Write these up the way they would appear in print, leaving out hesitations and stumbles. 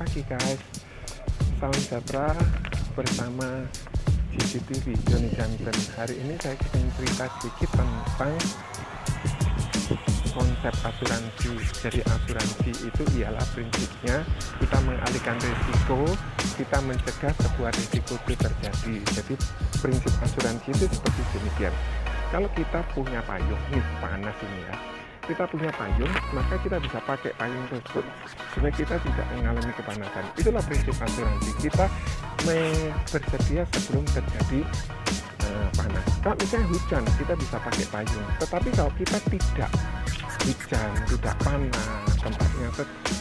pagi guys, salam sejahtera bersama GCTV Johnny Johnson. Hari ini saya ingin cerita sedikit tentang konsep asuransi. Jadi asuransi itu ialah prinsipnya kita mengalihkan risiko, kita mencegah sebuah risiko itu terjadi. Jadi prinsip asuransi itu seperti demikian. Kalau kita punya payung, nih panas ini ya, kita punya payung, maka kita bisa pakai payung tersebut supaya kita tidak mengalami kepanasan. Itulah prinsip asuransi, kita bersedia sebelum terjadi panas. Kalau misalnya hujan, kita bisa pakai payung, tetapi kalau kita tidak hujan, tidak panas, tempatnya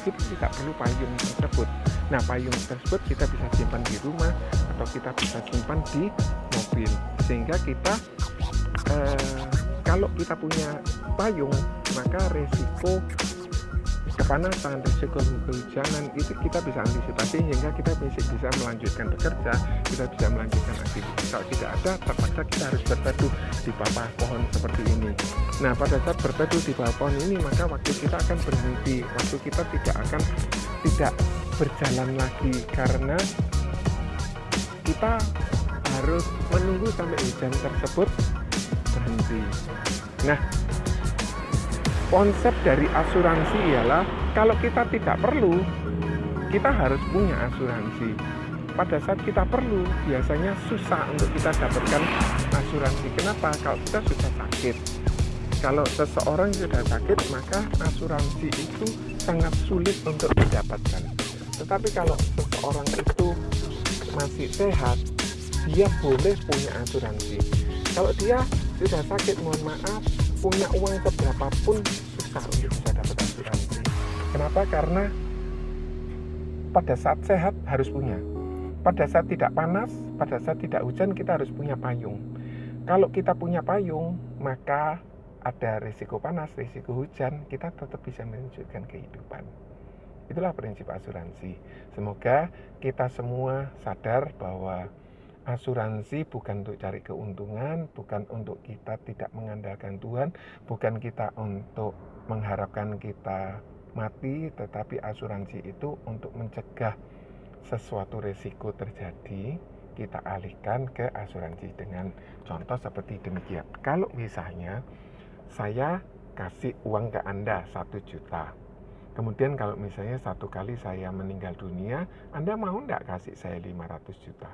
kita tidak perlu payung tersebut. Nah, payung tersebut kita bisa simpan di rumah atau kita bisa simpan di mobil, sehingga kita kalau kita punya payung, maka resiko kepanasan, risiko kehujanan itu kita bisa antisipasi hingga kita bisa melanjutkan bekerja, kita bisa melanjutkan aktivitas. Kalau tidak ada, terpaksa kita harus berteduh di bawah pohon seperti ini. Nah, pada saat berteduh di bawah pohon ini, maka waktu kita akan berhenti, waktu kita tidak berjalan lagi karena kita harus menunggu sampai hujan tersebut berhenti. Nah, konsep dari asuransi ialah kalau kita tidak perlu, kita harus punya asuransi. Pada saat kita perlu, biasanya susah untuk kita dapatkan asuransi. Kenapa? Kalau kita sudah sakit. Kalau seseorang sudah sakit, maka asuransi itu sangat sulit untuk didapatkan. Tetapi kalau seseorang itu masih sehat, dia boleh punya asuransi. Kalau dia sudah sakit, mohon maaf, punya uang seberapapun susah untuk bisa dapat asuransi. Kenapa? Karena pada saat sehat harus punya. Pada saat tidak panas, pada saat tidak hujan, kita harus punya payung. Kalau kita punya payung, maka ada risiko panas, risiko hujan, kita tetap bisa melanjutkan kehidupan. Itulah prinsip asuransi. Semoga kita semua sadar bahwa asuransi bukan untuk cari keuntungan, bukan untuk kita tidak mengandalkan Tuhan, bukan kita untuk mengharapkan kita mati, tetapi asuransi itu untuk mencegah sesuatu risiko terjadi, kita alihkan ke asuransi dengan contoh seperti demikian. Kalau misalnya saya kasih uang ke Anda 1 juta, kemudian kalau misalnya satu kali saya meninggal dunia, Anda mau enggak kasih saya 500 juta?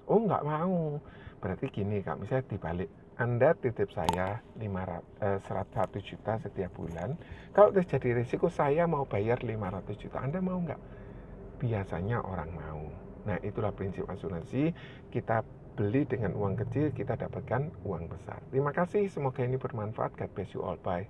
Oh, nggak mau. Berarti gini, Kak, misalnya dibalik, Anda titip saya 100 juta setiap bulan. Kalau terjadi risiko saya mau bayar 500 juta, Anda mau nggak? Biasanya orang mau. Nah, itulah prinsip asuransi. Kita beli dengan uang kecil, kita dapatkan uang besar. Terima kasih, semoga ini bermanfaat. God bless you all. Bye.